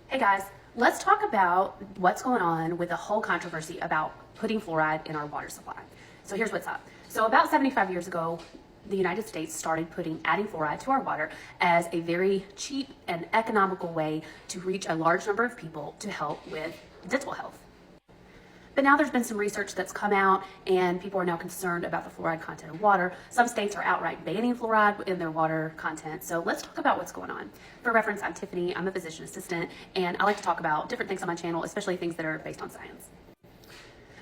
Hey guys, let's talk about what's going on with the whole controversy about putting fluoride in our water supply. So here's what's up. So about 75 years ago, the United States started adding fluoride to our water as a very cheap and economical way to reach a large number of people to help with dental health. But now there's been some research that's come out and people are now concerned about the fluoride content of water. Some states are outright banning fluoride in their water content. So let's talk about what's going on. For reference, I'm Tiffany, I'm a physician assistant, and I like to talk about different things on my channel, especially things that are based on science.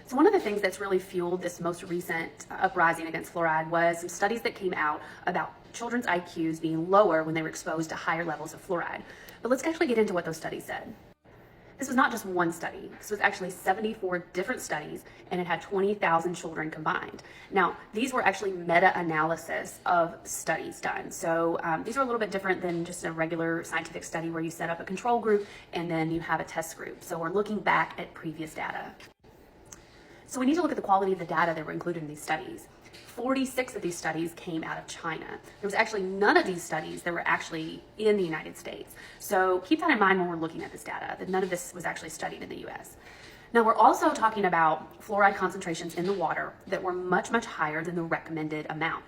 So one of the things that's really fueled this most recent uprising against fluoride was some studies that came out about children's IQs being lower when they were exposed to higher levels of fluoride. But let's actually get into what those studies said. This was not just one study. This was actually 74 different studies, and it had 20,000 children combined. Now, these were actually meta-analysis of studies done. So these are a little bit different than just a regular scientific study where you set up a control group and then you have a test group. So we're looking back at previous data. So we need to look at the quality of the data that were included in these studies. 46 of these studies came out of China. There was actually none of these studies that were actually in the United States. So keep that in mind when we're looking at this data, that none of this was actually studied in the US. Now we're also talking about fluoride concentrations in the water that were much, much higher than the recommended amount.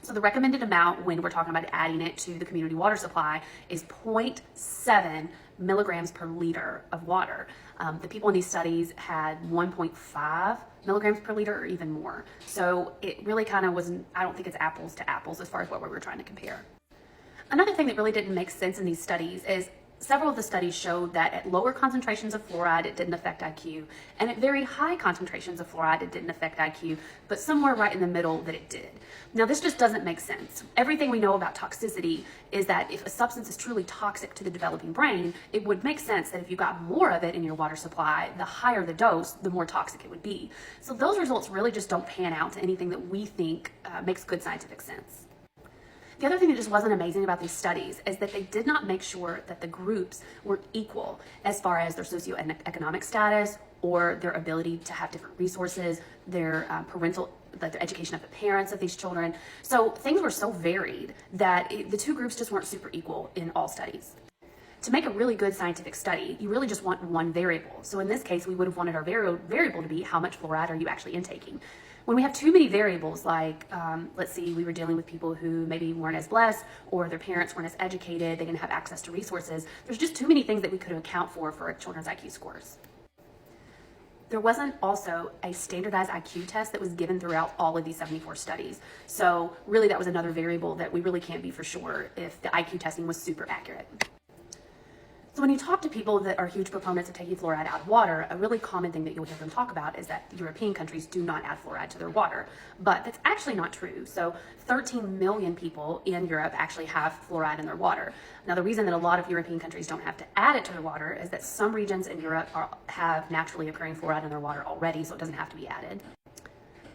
So the recommended amount when we're talking about adding it to the community water supply is 0.7 milligrams per liter of water. The people in these studies had 1.5 milligrams per liter or even more. So it really kind of wasn't, I don't think it's apples to apples as far as what we were trying to compare. Another thing that really didn't make sense in these studies is several of the studies showed that at lower concentrations of fluoride, it didn't affect IQ, and at very high concentrations of fluoride, it didn't affect IQ, but somewhere right in the middle that it did. Now, this just doesn't make sense. Everything we know about toxicity is that if a substance is truly toxic to the developing brain, it would make sense that if you got more of it in your water supply, the higher the dose, the more toxic it would be. So those results really just don't pan out to anything that we think makes good scientific sense. The other thing that just wasn't amazing about these studies is that they did not make sure that the groups were equal as far as their socioeconomic status or their ability to have different resources, their the education of the parents of these children. So things were so varied that the two groups just weren't super equal in all studies. To make a really good scientific study, you really just want one variable. So in this case, we would have wanted our variable to be how much fluoride are you actually intaking. When we have too many variables, like let's see, we were dealing with people who maybe weren't as blessed or their parents weren't as educated, they didn't have access to resources. There's just too many things that we could account for children's IQ scores. There wasn't also a standardized IQ test that was given throughout all of these 74 studies. So really that was another variable that we really can't be for sure if the IQ testing was super accurate. So when you talk to people that are huge proponents of taking fluoride out of water, a really common thing that you'll hear them talk about is that European countries do not add fluoride to their water. But that's actually not true. So 13 million people in Europe actually have fluoride in their water. Now the reason that a lot of European countries don't have to add it to their water is that some regions in Europe have naturally occurring fluoride in their water already, so it doesn't have to be added.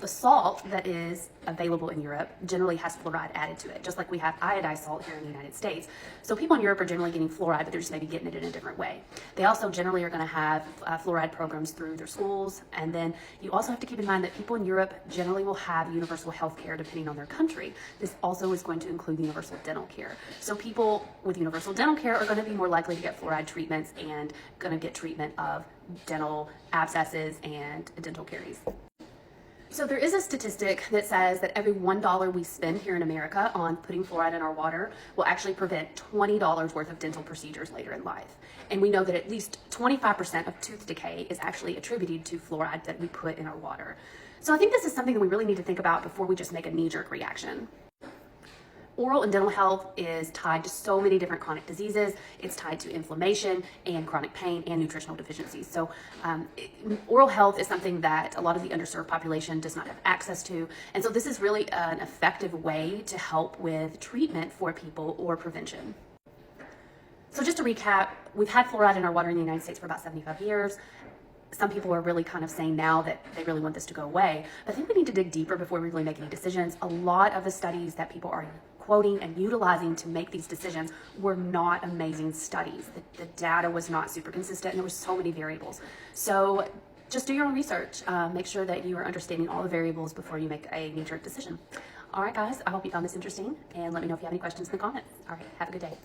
The salt that is available in Europe generally has fluoride added to it, just like we have iodized salt here in the United States. So people in Europe are generally getting fluoride, but they're just maybe getting it in a different way. They also generally are going to have fluoride programs through their schools. And then you also have to keep in mind that people in Europe generally will have universal health care depending on their country. This also is going to include universal dental care. So people with universal dental care are going to be more likely to get fluoride treatments and going to get treatment of dental abscesses and dental caries. So there is a statistic that says that every $1 we spend here in America on putting fluoride in our water will actually prevent $20 worth of dental procedures later in life. And we know that at least 25% of tooth decay is actually attributed to fluoride that we put in our water. So I think this is something that we really need to think about before we just make a knee-jerk reaction. Oral and dental health is tied to so many different chronic diseases. It's tied to inflammation and chronic pain and nutritional deficiencies. So oral health is something that a lot of the underserved population does not have access to. And so this is really an effective way to help with treatment for people or prevention. So just to recap, we've had fluoride in our water in the United States for about 75 years. Some people are really kind of saying now that they really want this to go away. But I think we need to dig deeper before we really make any decisions. A lot of the studies that people are quoting and utilizing to make these decisions were not amazing studies. The data was not super consistent and there were so many variables. So just do your own research. Make sure that you are understanding all the variables before you make a knee-jerk decision. All right, guys, I hope you found this interesting and let me know if you have any questions in the comments. All right, have a good day.